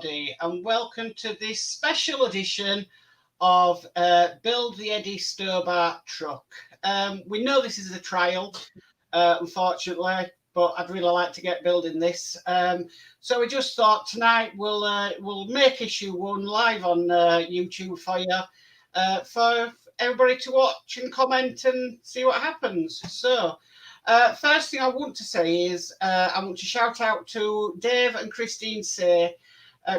everybody, and welcome to this special edition of Build the Eddie Stobart truck. We know this is a trial, unfortunately, but I'd really like to get building this. So we just thought tonight we'll make issue 1 live on YouTube for you, for everybody to watch and comment and see what happens. So first thing I want to say is I want to shout out to Dave and Christine.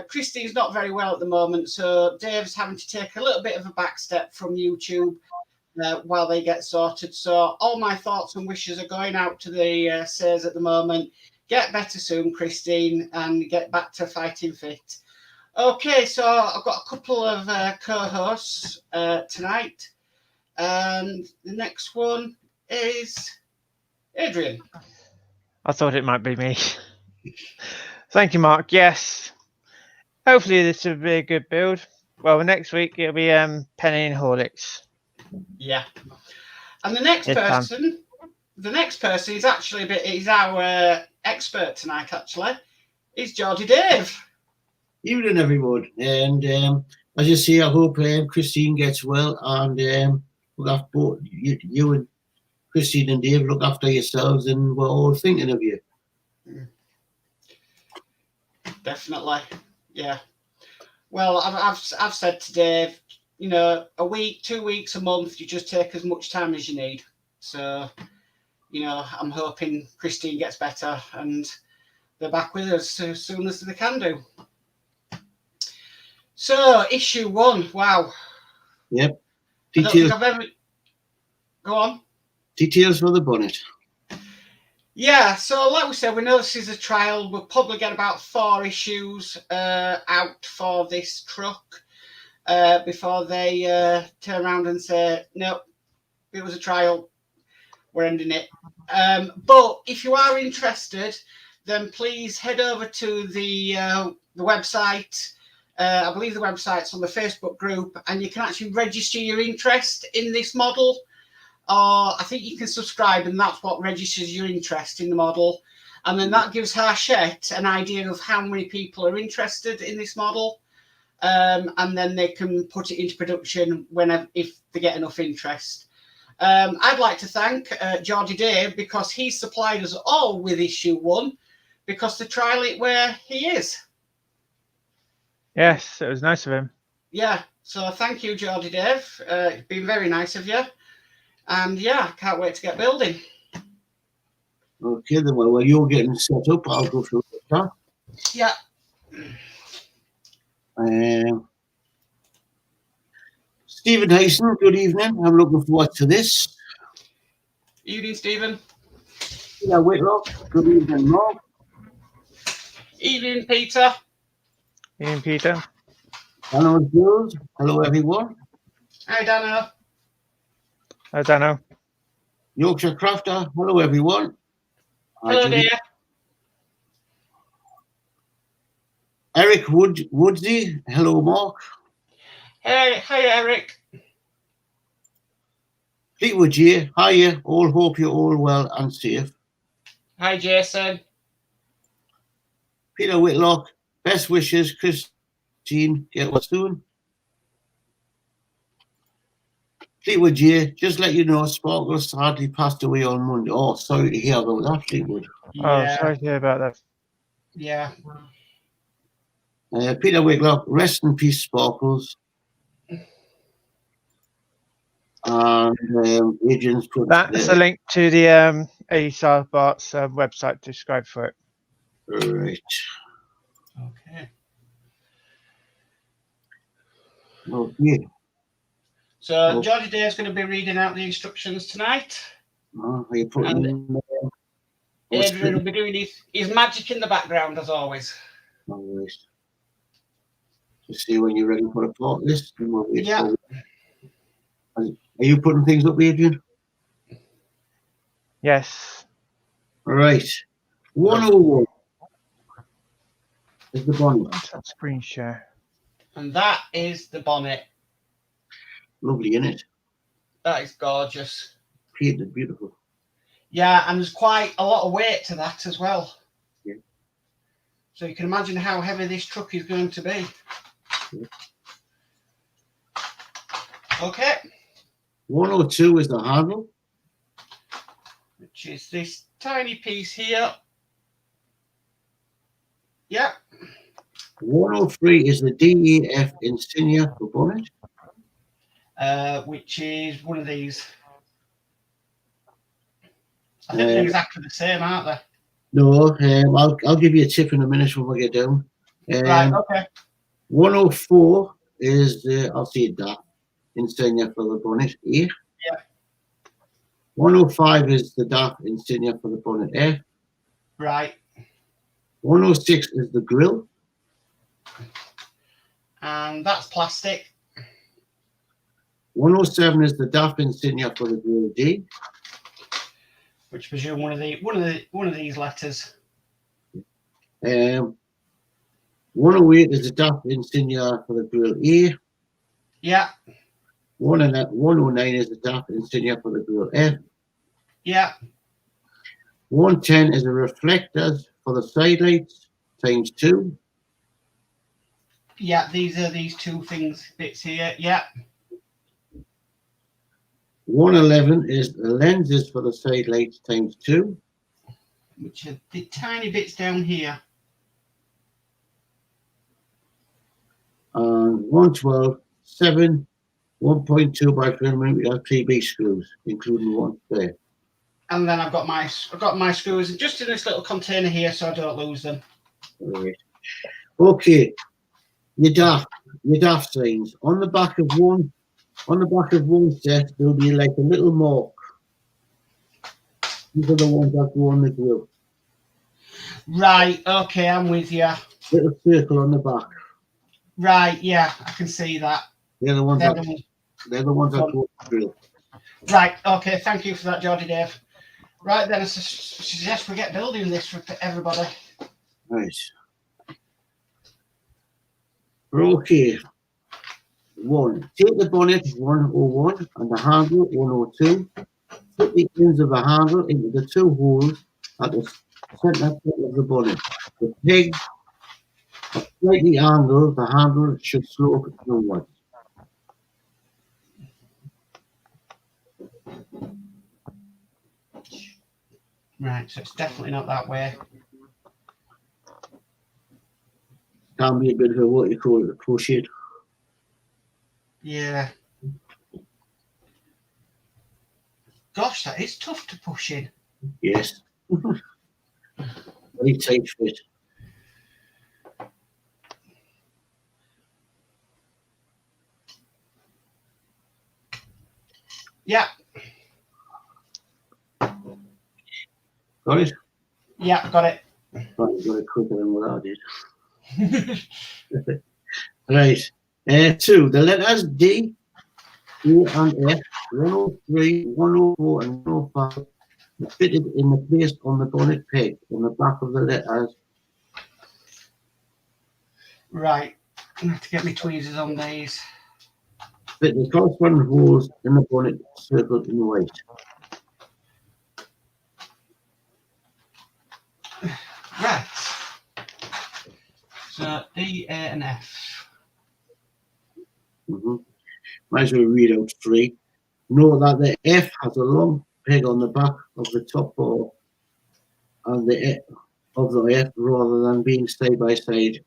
Christine's not very well at the moment, so Dave's having to take a little bit of a back step from YouTube while they get sorted. So all my thoughts and wishes are going out to the Says at the moment. Get better soon, Christine, and get back to fighting fit. Okay, so I've got a couple of co-hosts tonight, and the next one is Adrian. I thought it might be me. Thank you, Mark. Yes. Hopefully this will be a good build. Well, next week it'll be Penny and Horlicks. Yeah. And the next person is actually he's our expert tonight, actually. He's Geordie Dave. Evening, everyone. And as you see, I hope Christine gets well, and look after both you and Christine and Dave, look after yourselves, and we're all thinking of you. Definitely, yeah. Well, I've said to Dave, you know, a week, 2 weeks, a month, you just take as much time as you need. So, you know, I'm hoping Christine gets better and they're back with us as soon as they can do. So, issue 1, wow. Yep. Details. Go on. Details for the bonnet. Yeah, so like we said, we know this is a trial. We'll probably get about 4 issues out for this truck before they turn around and say, nope, it was a trial, we're ending it. But if you are interested, then please head over to the website. I believe the website's on the Facebook group, and you can actually register your interest in this model. Or I think you can subscribe, and that's what registers your interest in the model. And then that gives Hachette an idea of how many people are interested in this model. And then they can put it into production if they get enough interest. I'd like to thank Geordie Dave, because he supplied us all with issue 1, because to trial it where he is. Yes, it was nice of him. Yeah, so thank you, Geordie Dave. It's been very nice of you. And yeah, can't wait to get building. Okay, then while you're getting set up, I'll go through the stuff. Yeah. Stephen Hyson, good evening. I'm looking forward to this. Evening, Stephen. Peter Whitlock, good evening, Mark. Evening, Peter. Evening, Peter. Hello, Jules. Hello, everyone. Hi, Dano. I don't know. Yorkshire Crafter, hello, everyone. Hello, dear. Eric Woodsy, hello, Mark. Hey, Eric. Fleetwood J, hiya. All hope you're all well and safe. Hi, Jason. Peter Whitlock, best wishes, Christine, get well soon. Fleetwood J, just let you know, Sparkles hardly passed away on Monday. Oh, sorry to hear about that, Fleetwood. Yeah. Oh, sorry to hear about that. Yeah. Peter Whitlock, rest in peace, Sparkles. And Adrian's put that's a link to the Sobart's website to subscribe for it. Right. Okay. Okay. So Geordie Dave's going to be reading out the instructions tonight. And Adrian will be doing his magic in the background, as always. Always. Just see when you're ready for a plot list. Yeah. Are you putting things up, Adrian? Yes. All right. 101 is the bonnet. That screen share. And that is the bonnet. Lovely, isn't it? That is gorgeous. Painted, beautiful. Yeah, and there's quite a lot of weight to that as well. Yeah. So you can imagine how heavy this truck is going to be. Okay. 102 is the handle. Which is this tiny piece here. Yeah. 103 is the DEF insignia for bonnet. Which is one of these. I think they're exactly the same, aren't they? No, I'll give you a tip in a minute when we get down. Right, okay. 104 is I'll see that insignia for the bonnet here. Yeah. 105 is the DAF insignia for the bonnet F. Right. 106 is the grill. And that's plastic. 107 is the DAF insignia for the grill D. Which presume one of these letters. 108 is the DAF insignia for the grill E. Yeah. 109 is the DAF insignia for the grill F. Yeah. 110 is the reflectors for the side lights times 2. Yeah, these are these two bits here. Yeah. 111 is the lenses for the side lights times 2. Which are the tiny bits down here. And 112, 7, 1.2 by 3 millimeter PB screws, including one spare. And then I've got my screws just in this little container here, so I don't lose them. Right. Okay, your DAF signs on the back of one set. There'll be like a little mark. These are the ones that go on the grill. Right. Okay, I'm with you. Little circle on the back. Right. Yeah, I can see that. They're the ones that go on the grill. Right. Okay. Thank you for that, Geordie Dave. Right then, I suggest we get building this for everybody. Right. Okay. 1. Take the bonnet 101 and the handle 102. Put the ends of the handle into the 2 holes at the centre of the bonnet. The pegs are slightly angled. The handle should slope downwards. Right, so it's definitely not that way. Can be a bit of a, what you call it, a crochet. Yeah. Gosh, that is tough to push in. Yes. Very tight fit. Yeah. Got it? Yeah, got it. Right, got it quicker than what I did. Right. 2. The letters D, E, and F, 103, 104, and 105 are fitted in the place on the bonnet peg on the back of the letters. Right. I have to get my tweezers on these. Fit the corresponding holes in the bonnet circled in white. Right. So D, A, and F. Might as well read out 3. Note that the F has a long peg on the back of the top bar and the F of the F rather than being side by side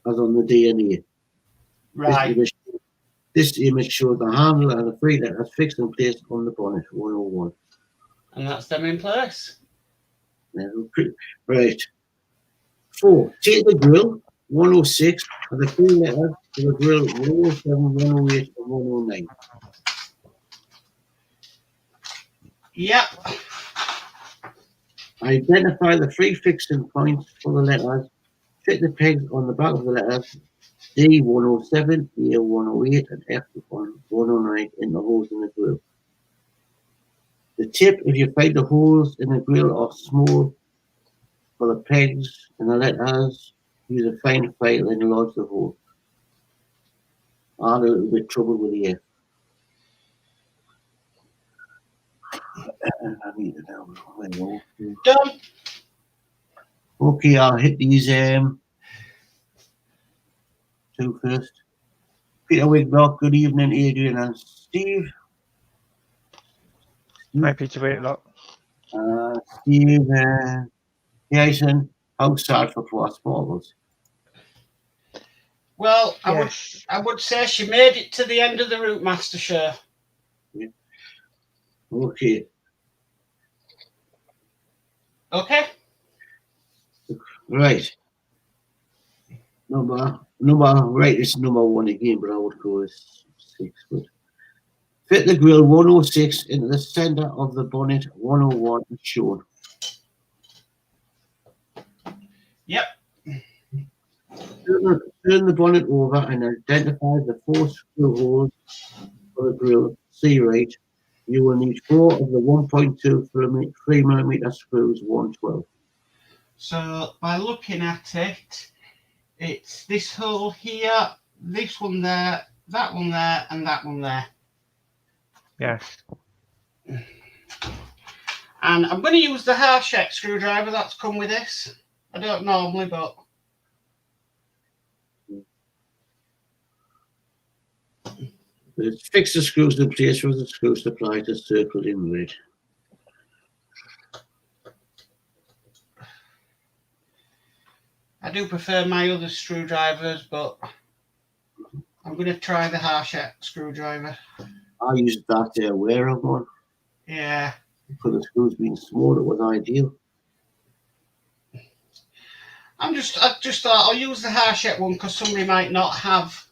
as on the D and E. Right. This image shows the handle and the 3 letters fixed in place on the bonnet 101. And that's them in place. Right. 4. Take the grill 106 and the 3 letters for the grill 107, 108, and 109. Yep. Identify the 3 fixing points for the letters. Fit the pegs on the back of the letters D 107, E 108, and F 109 in the holes in the grill. The tip: if you find the holes in the grill are small for the pegs and the letters, use a fine file and enlarge the hole. I had a little bit of trouble with the F. I need it now. Done. Okay, I'll hit these two first. Peter Wiglock, good evening, Adrian and Steve. Hi, Peter Whitlock. Steve, Jason, how sad for poor Sparkles. Well, Yes. I would say she made it to the end of the route, Master Show. Okay. Okay. Right. Right, it's number 1 again, but I would go with 6. But fit the grill 106 into the center of the bonnet 101 as shown. Yep. Turn the bonnet over and identify the 4 screw holes for the grill. See right. You will need 4 of the 1.2 3mm screws 112. So by looking at it, it's this hole here, this one there, that one there, and that one there. Yes. And I'm going to use the Harshet screwdriver that's come with this. I don't normally, but Fix the screws in place with the screw supply to circle in red. I do prefer my other screwdrivers, but I'm going to try the Harshet screwdriver. I used that wearer one. Yeah. For the screws being small, it was ideal. I just thought I'll use the Harshet one because somebody might not have,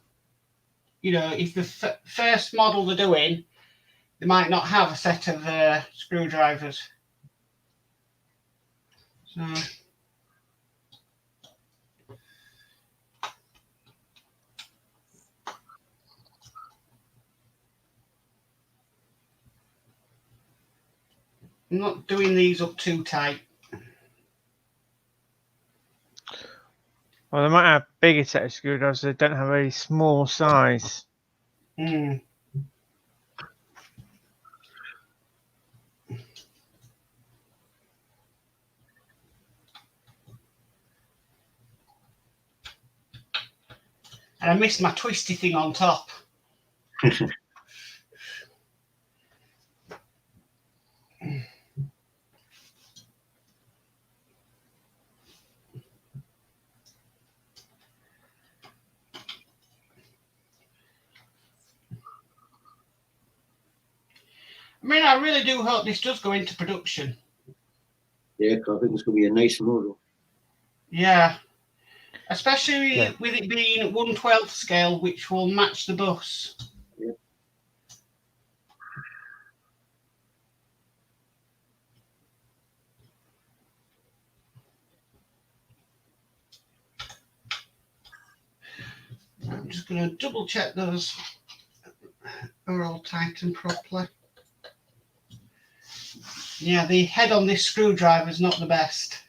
you know, if the first model they're doing, they might not have a set of screwdrivers. So. I'm not doing these up too tight. Well, they might have bigger set of screwdrivers. They don't have a small size. Mm. And I missed my twisty thing on top. I mean, I really do hope this does go into production. Yeah, I think it's going to be a nice model. Yeah. Especially with it being 1/12 scale, which will match the bus. Yeah. I'm just going to double check those are all tightened properly. Yeah, the head on this screwdriver is not the best.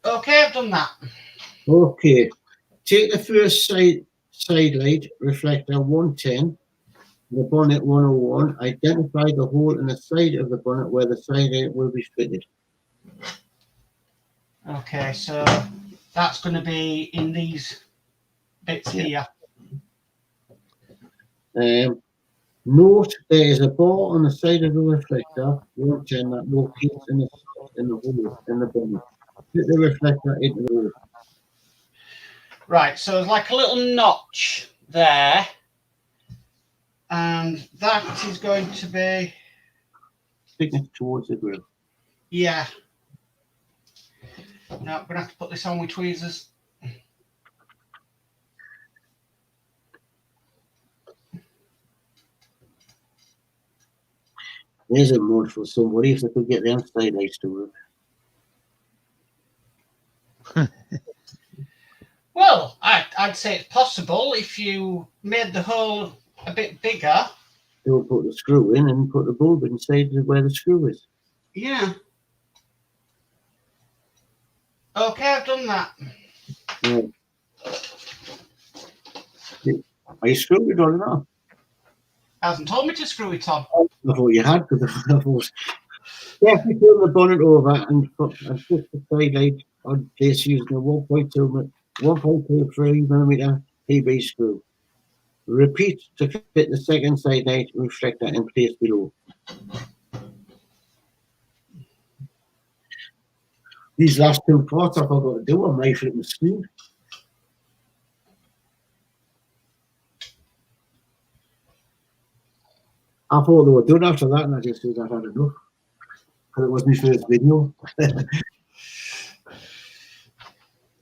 Okay, I've done that. Okay, take the first side light reflector 110, the bonnet 101. Identify the hole in the side of the bonnet where the side light will be fitted. Okay, so that's going to be in these bits here. Note there is a bar on the side of the reflector 110 that locates in the hole in the bonnet. Fit the reflector into the hole. Right, so there's like a little notch there, and that is going to be... Stick it towards the grill. Yeah. No, I'm going to have to put this on with tweezers. There's a mode for somebody if they could get their side lights to work. Well, I'd say it's possible if you made the hole a bit bigger. Don't put the screw in and put the bulb inside where the screw is. Yeah. Okay, I've done that. Are you screwing it on or not? Hasn't told me to screw it on. I thought you had, because I thought. Carefully turn the bonnet over and put the side light on place using a 1.23 millimeter PB screw. Repeat to fit the second side light reflector in place below. These last two parts I forgot to do on my flipping screen. I thought they were done after that, and I just said I had enough. Because it was my first video.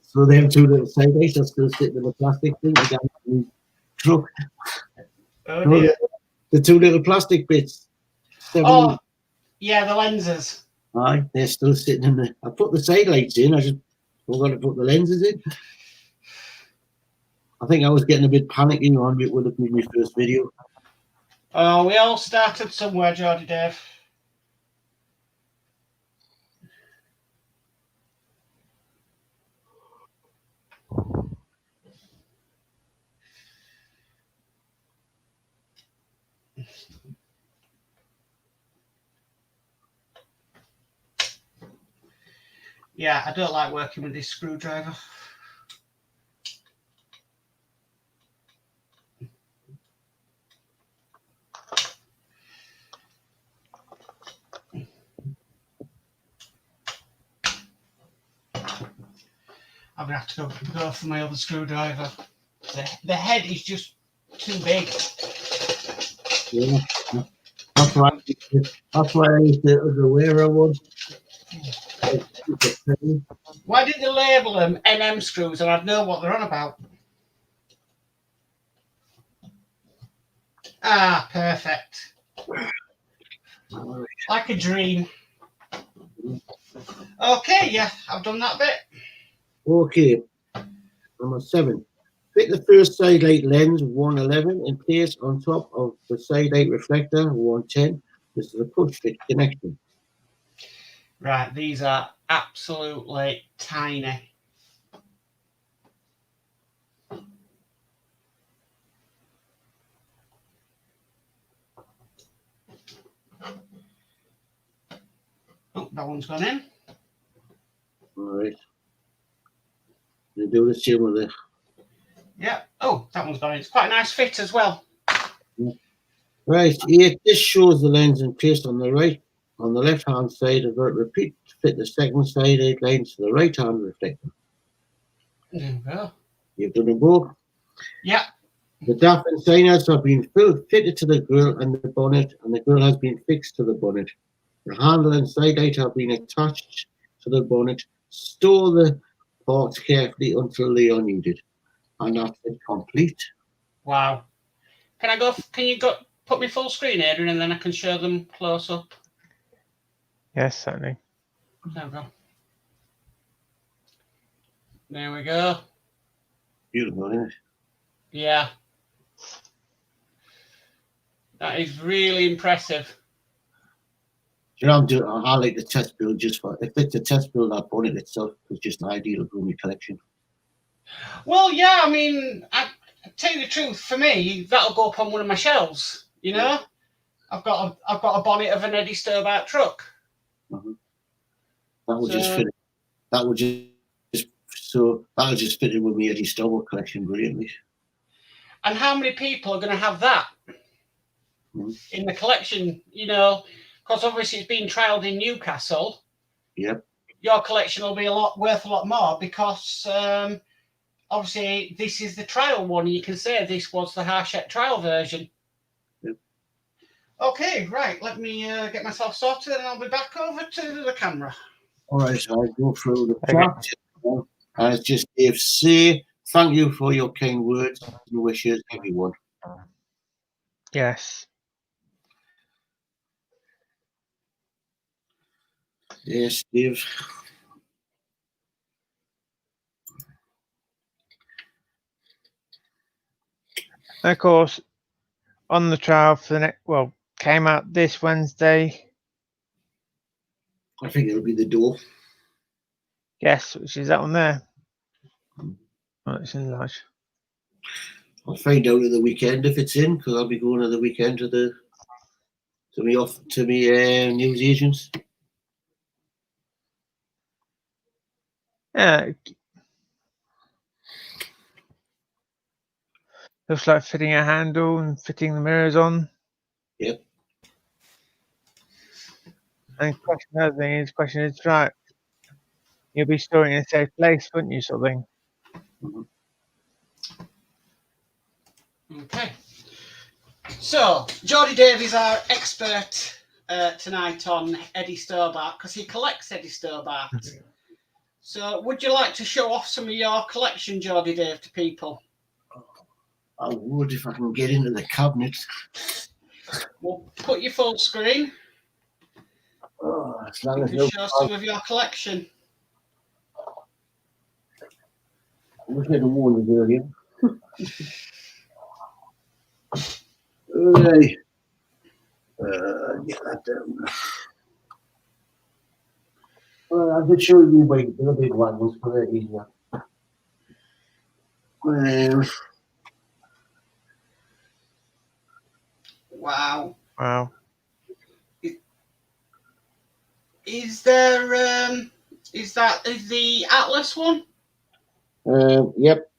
So them two little side lights are still sitting in the plastic thing again in the truck. Oh dear. The two little plastic bits. Oh, yeah, the lenses. Aye, they're still sitting in there. I put the side lights in, I just forgot to put the lenses in. I think I was getting a bit panicky on it would have been my first video. Oh, we all started somewhere, Geordie Dave. Yeah, I don't like working with this screwdriver. I'm gonna have to go for my other screwdriver. The head is just too big. Yeah. That's why I used the wearer one. Why did they label them NM screws and I'd know what they're on about? Ah, perfect. Like a dream. Okay, yeah, I've done that bit. Okay, number 7. Fit the first side light lens 111 in place on top of the side light reflector 110. This is a push fit connection. Right, these are absolutely tiny. Oh, that one's gone in. All right. You do the same with it. Yeah. Oh, that one's gone in. It's quite a nice fit as well. Right, here, this shows the lens in place on the right, on the left-hand side of it. Repeat to fit the second side light lens to the right-hand reflector. There we go. You've done them both. Yeah. The DAF and signers have been fitted to the grille and the bonnet, and the grille has been fixed to the bonnet. The handle and side light have been attached to the bonnet. Store the parts carefully until they are needed. And that's it complete. Wow. Can you put me full screen, Adrian, and then I can show them close up? Yes, certainly. There we go. There we go. Beautiful, isn't it? Yeah. That is really impressive. You know, I like the test build just for, if it's a test build, that bonnet itself is just ideal for my collection. Well, yeah, I mean, I tell you the truth, for me, that'll go up on one of my shelves, you know? Yeah. I've got a bonnet of an Eddie Stobart truck. Mm-hmm. That would just fit. That would just fit in with my Eddie Stobart collection brilliantly. And how many people are going to have that in the collection? You know, because obviously it's been trialled in Newcastle. Yep. Your collection will be worth a lot more because obviously this is the trial one. You can say this was the Harshette trial version. Yep. Okay, right. Let me get myself sorted and I'll be back over to the camera. All right, so I go through the chat. And it's just Dave say thank you for your kind words and wishes, everyone. Yes. Yes, Dave. And of course, on the trial for the next, well, came out this Wednesday. I think it'll be the door. Yes, which is that one there. Oh, it's in large. I'll find out at the weekend if it's in, because I'll be going at the weekend to me news agents. Yeah. Looks like fitting a handle and fitting the mirrors on. Yep. And the question is right. You'll be storing in a safe place, wouldn't you, sort of thing? Okay. So, Geordie Davies, our expert tonight on Eddie Stobart, because he collects Eddie Stobart. So, would you like to show off some of your collection, Geordie Dave, to people? I would if I can get into the cabinet. We'll put your full screen. Oh, as long You as can no show some of your collection. Look at the one here. Right. Get that down. Well, I could show you the big ones for that easier. Wow. Wow. Is there is the Atlas one? Yep.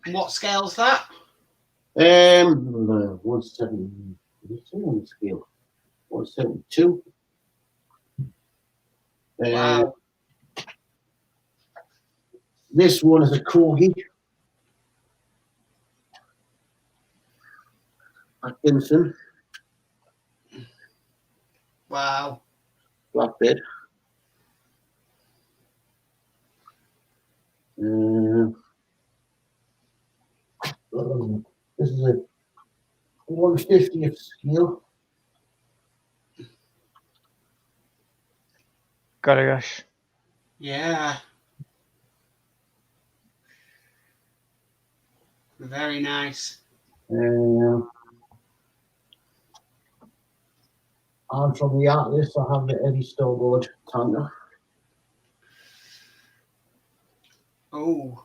And what scale's that? 172 scale. 172. Wow. This one is a corgi. Atkinson. Wow. Flatbed. This is a 150th scale. Gosh. Yeah. Very nice. And from the Atlas, I have the Eddie Stobart tanker. Oh.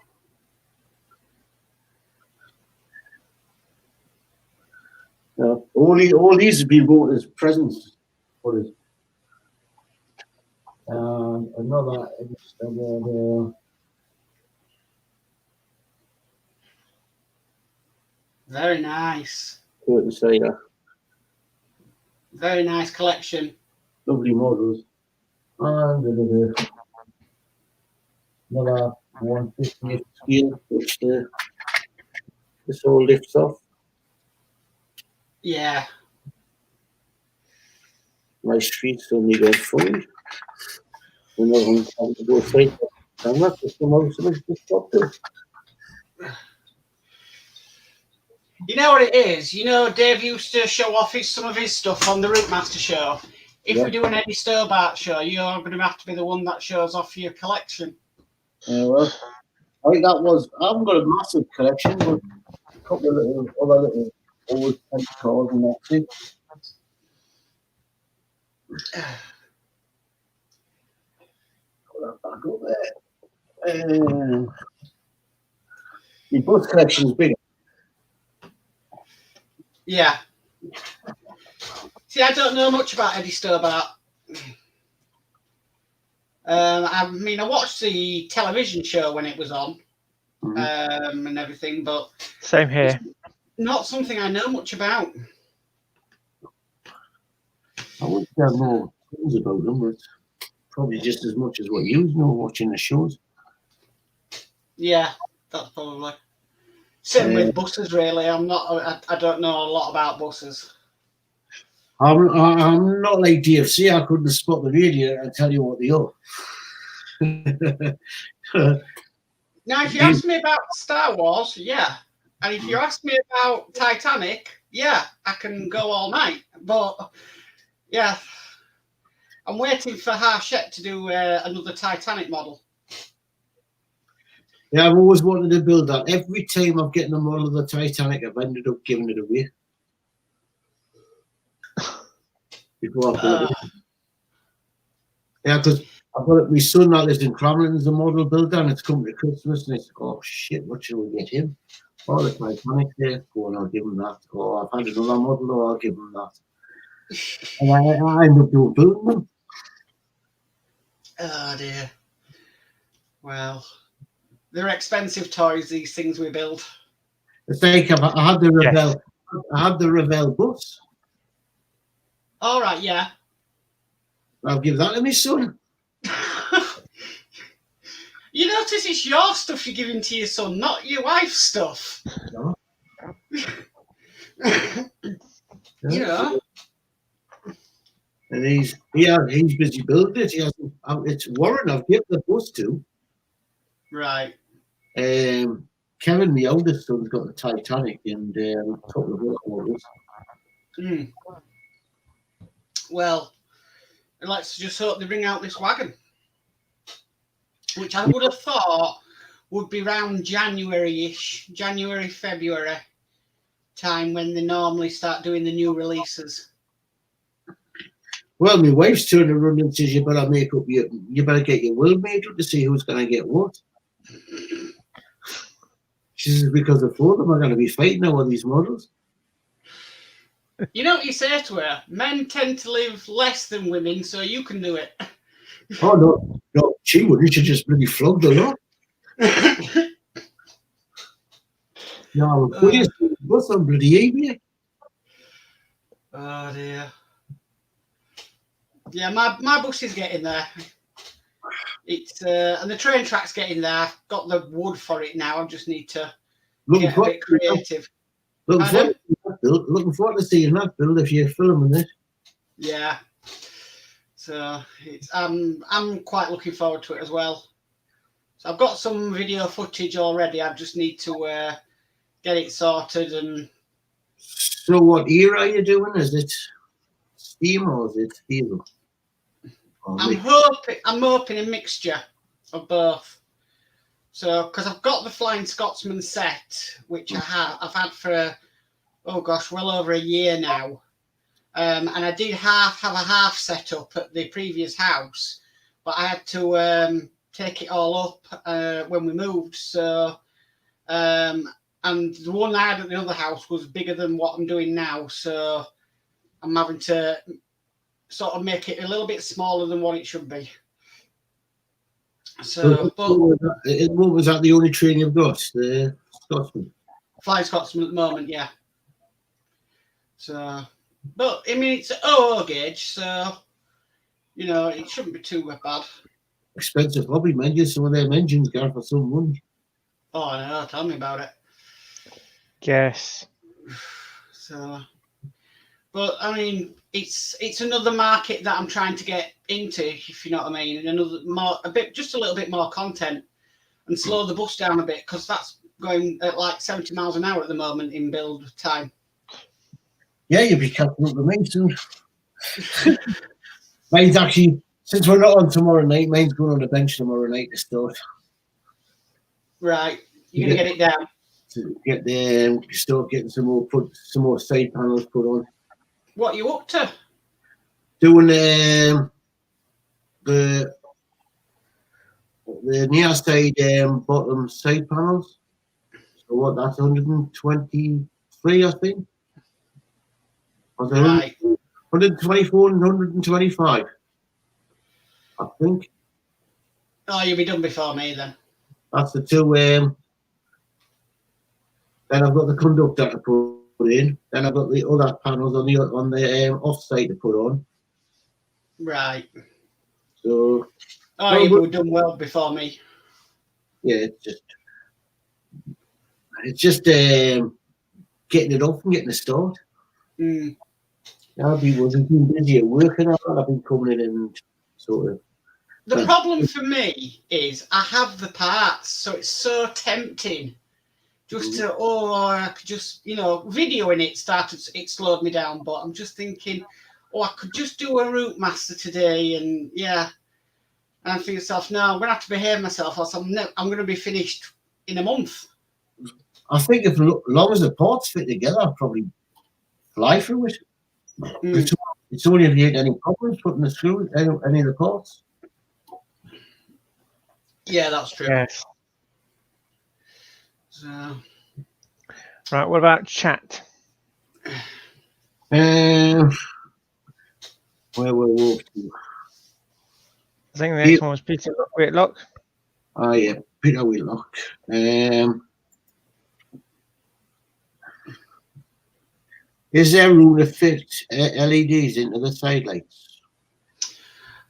All these have been bought as presents for us. Another Eddie Stobart. Very nice. Curtain Sailor. Very nice collection. Lovely models. And another 150th scale, which this all lifts off. Yeah. Nice streets only go free. Another one to go straight. And that's just the most of this top too. You know what it is? You know, Dave used to show off some of his stuff on the Route Master show. If we do an Eddie Stobart show, you're going to have to be the one that shows off your collection. Well, I think that was. I haven't got a massive collection, but a couple of other little old cars and that's it. Put that back up there. The bus collection is bigger. Yeah. See, I don't know much about Eddie Stobart. I mean, I watched the television show when it was on, and everything, but same here. Not something I know much about. I wouldn't have more things about them, but probably just as much as what you know watching the shows. Yeah, that's probably. Same with buses, really. I don't know a lot about buses. I'm not like DFC. I couldn't spot the radio and tell you what they are. Now, if you ask me about Star Wars, yeah. And if you ask me about Titanic, yeah, I can go all night. But, yeah, I'm waiting for Harshette to do another Titanic model. Yeah, I've always wanted to build that. Every time I've gotten a model of the Titanic, I've ended up giving it away. Yeah, because I've got my son that lives in Cramlin, is a model builder, and it's come to Christmas, and it's oh shit, what should we get him? Oh, the Titanic there. Go on, I'll give them that. Oh, I've had another model, oh, I'll give them that. And I end up doing building them. Oh dear. Well, they're expensive toys, these things we build. It's like I had the Revell. I had the Revell bus. All right, yeah. I'll give that to my son. You notice it's your stuff you're giving to your son, not your wife's stuff. No. You know. And he's busy building it. He hasn't. It's Warren. I've given the bus to. Right. Kevin, the oldest son's got the Titanic, and a couple of other models. Mm. Well, let's just hope they bring out this wagon, which I would have thought would be around January-ish, January, February time when they normally start doing the new releases. Well, my wife's turned around and says, you better get your will made up to see who's going to get what. She says, because the four of them are going to be fighting over these models. You know what you say to her? Men tend to live less than women, so you can do it. Oh, no, she wouldn't. She just bloody flogged a lot. No, what's on bloody eBay? Oh, dear. Yeah, my bus is getting there. It's and the train track's getting there. I've got the wood for it now. I just need to get a bit creative. Looking forward to seeing that build if you're filming it. Yeah. So it's I'm quite looking forward to it as well. So I've got some video footage already. I just need to get it sorted. And so, what era are you doing? Is it steam or is it diesel? I'm hoping a mixture of both. So, because I've got the Flying Scotsman set, which I've had for well over a year now, and I did have a half set up at the previous house, but I had to take it all up when we moved. So, and the one I had at the other house was bigger than what I'm doing now, so I'm having to sort of make it a little bit smaller than what it should be. So, what was that the only train you've got? The Scotsman? Flying Scotsman at the moment, yeah. So, but I mean, it's an OO gauge, so you know it shouldn't be too bad. Expensive hobby, man. Some of them engines go for some money. Oh no, tell me about it. Yes. So, but I mean, it's another market that I'm trying to get into, if you know what I mean. Just a little bit more content, and slow the bus down a bit because that's going at like 70 miles an hour at the moment in build time. Yeah, you'll be catching up with me soon. Mine's actually, since we're not on tomorrow night, mine's going on the bench tomorrow night to start. Right, you're gonna get it down. To get there, start getting some more side panels put on. What are you up to? Doing the near side bottom side panels. So what? That's 123, I think. Right. 124 and 125, I think. Oh, you'll be done before me then. That's the two. Then I've got the conductor to put in. Then I've got the other panels on the offside to put on. Right. So. Oh, you were done well before me. Yeah, it's just getting it off and getting it started. Mm. I've been busy at work and all. I've been coming in and sort of. The problem for me is I have the parts, so it's so tempting just to, I could just, videoing it slowed me down, but I'm just thinking, I could just do a route master today, and yeah. And I think to myself, no, I'm going to have to behave myself, else I'm going to be finished in a month. I think as long as the parts fit together, I'll probably fly through it. Mm. It's only if you had any problems putting the screws, any of the parts. Yeah, that's true. Yes. So, Right, what about chat? Where were we off to? I think the next one was Peter Whitlock. Oh yeah, Peter Whitlock. Is there room to fit LEDs into the side lights?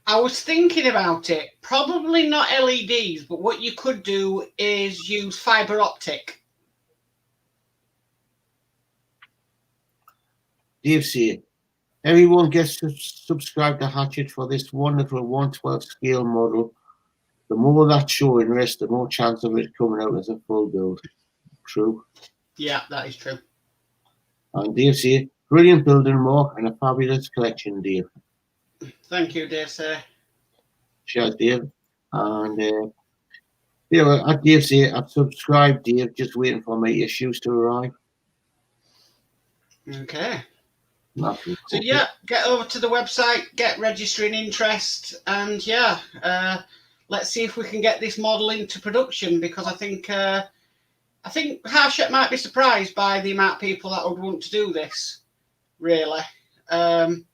I was thinking about it. Probably not LEDs, but what you could do is use fibre optic. Dave say, everyone gets to subscribe to Hatchet for this wonderful 1/12 scale model. The more that show interest, the more chance of it coming out as a full build. True. Yeah, that is true. And Dave say, brilliant building, Mark, and a fabulous collection, Dave. Thank you, dear sir. Cheers, Dave. And at Dave say, I've subscribed, Dave, just waiting for my issues to arrive. Okay. Nothing. So yeah, get over to the website, get registering interest, and yeah, let's see if we can get this model into production, because I think Harshett might be surprised by the amount of people that would want to do this, really. And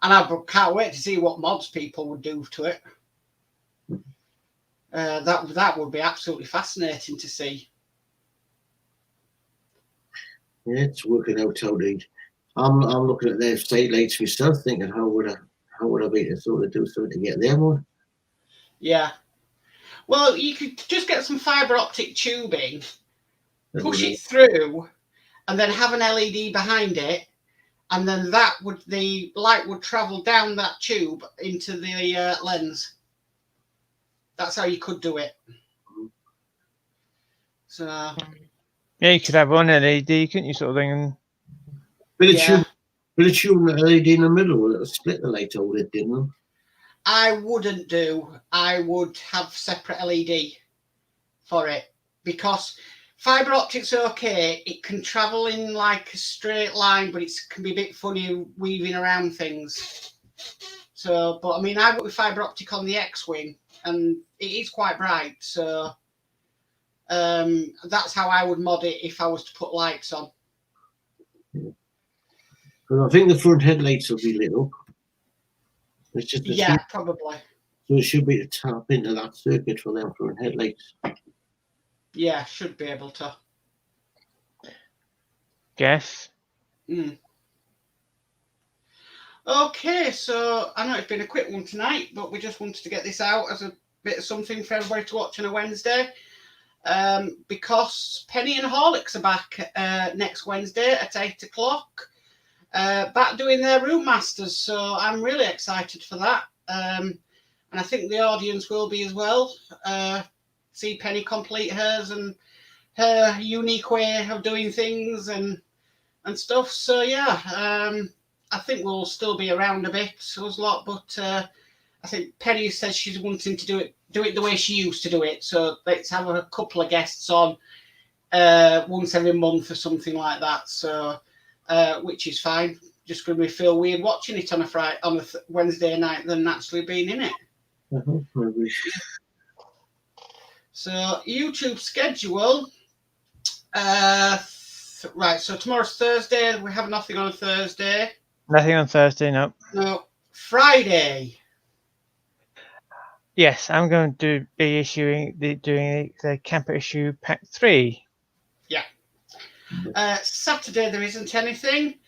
I can't wait to see what mods people would do to it. That would be absolutely fascinating to see. Yeah, it's working out how they. I'm looking at their side lights myself, thinking how would I be to sort of do something to get them on? Yeah. Well, you could just get some fibre optic tubing, push it through, and then have an LED behind it, and then the light would travel down that tube into the lens. That's how you could do it. So yeah, you could have one LED, couldn't you, sort of thing? And Bit of tube and LED in the middle, will it split the light over it, didn't it? I wouldn't do. I would have separate LED for it, because fibre optic's okay. It can travel in like a straight line, but it can be a bit funny weaving around things. So, but I mean, I work with fibre optic on the X-Wing, and it is quite bright. So that's how I would mod it if I was to put lights on. Because I think the front headlights will be lit up. It's just probably. So it should be to tap into that circuit for them front headlights. Yeah, should be able to. guess. Okay, so I know it's been a quick one tonight, but we just wanted to get this out as a bit of something for everybody to watch on a Wednesday. Because Penny and Horlicks are back next Wednesday at 8 o'clock. Back doing their Route Masters, so I'm really excited for that. And I think the audience will be as well. See Penny complete hers and her unique way of doing things and stuff. So yeah, I think we'll still be around a bit, us lot, but I think Penny says she's wanting to do it the way she used to do it. So let's have a couple of guests on once every month or something like that. So which is fine. Just going to feel weird watching it on a Wednesday night than actually being in it. So YouTube schedule. Right. So tomorrow's Thursday. We have nothing on a Thursday. Nothing on Thursday. No. No. Friday. Yes, I'm going to be doing the camper issue pack 3. Yeah. Saturday there isn't anything.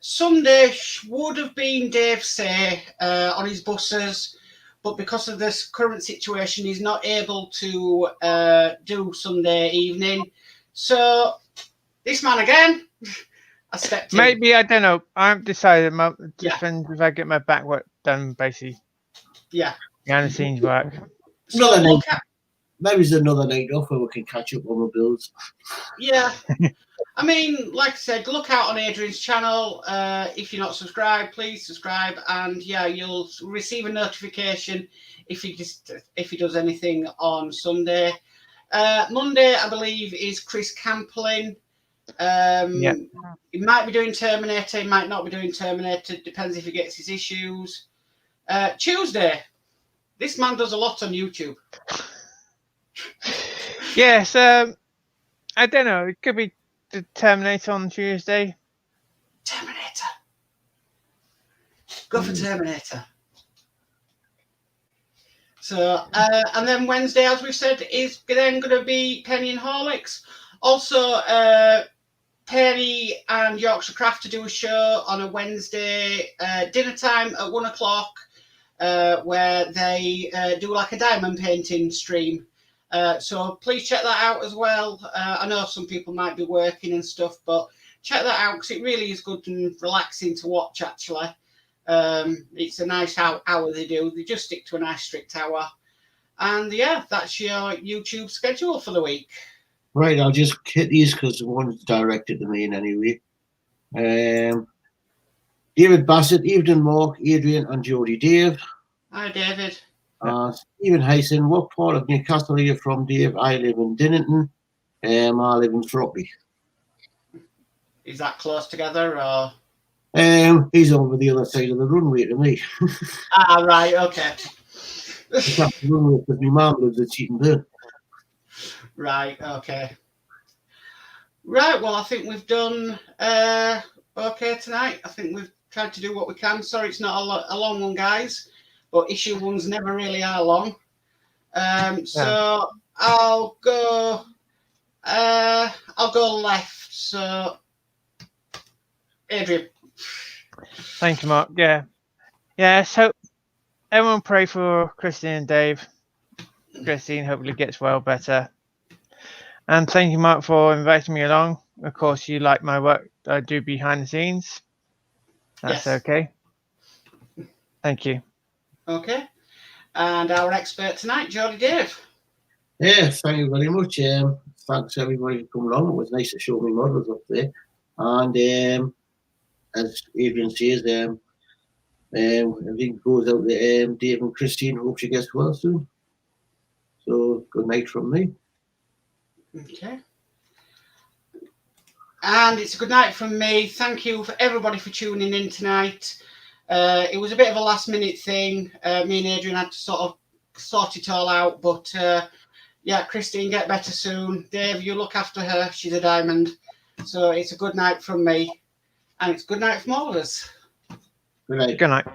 Sunday would have been Dave Say on his buses, but because of this current situation, he's not able to do Sunday evening. So this man again, I stepped in. Maybe, I don't know. I'm decided. Depends if I get my back work done, basically. Yeah. Behind the scenes work. So maybe it's another night off where we can catch up on the builds. Yeah. I mean, like I said, look out on Adrian's channel. If you're not subscribed, please subscribe, and yeah, you'll receive a notification if he does anything on Sunday. Monday, I believe, is Chris Camplin. He might be doing Terminator, he might not be doing Terminator. Depends if he gets his issues. Tuesday, this man does a lot on YouTube. Yes, I don't know. It could be the Terminator on Tuesday. Terminator. Go for Terminator. So, and then Wednesday, as we've said, is then going to be Penny and Horlicks. Also, Penny and Yorkshire Craft to do a show on a Wednesday dinner time at 1 o'clock, where they do like a diamond painting stream. So please check that out as well. I know some people might be working and stuff, but check that out because it really is good and relaxing to watch, actually. It's a nice hour they do. They just stick to a nice strict hour. And yeah, that's your YouTube schedule for the week. Right, I'll just hit these because the one's directed to me in any way. David Bassett, Evening Mark, Adrian and Jodie Dave. Hi, David. Stephen Hyson, what part of Newcastle are you from, Dave? I live in Dinnington. I live in Froppy. Is that close together, or? He's over the other side of the runway to me. Right, okay. It's not the runway because my mum lives at Cheatonburn. Right, okay. Right, well, I think we've done okay tonight. I think we've tried to do what we can. Sorry, it's not a long one, guys, but issue ones never really are long. So I'll go left. So, Adrian. Thank you, Mark. Yeah. So everyone pray for Christine and Dave. Christine hopefully gets well better. And thank you, Mark, for inviting me along. Of course, you like my work that I do behind the scenes. That's Yes. okay. Thank you. Okay. And our expert tonight, Jodie Dave. Yeah, thank you very much. Thanks everybody for coming along. It was nice to show me models up there. And as Adrian says, everything goes out to Dave and Christine. Hope she gets well soon. So good night from me. Okay. And it's a good night from me. Thank you for everybody for tuning in tonight. It was a bit of a last minute thing. Me and Adrian had to sort of sort it all out. But yeah, Christine, get better soon. Dave, you look after her. She's a diamond. So it's a good night from me. And it's good night from all of us. Good night. Good night.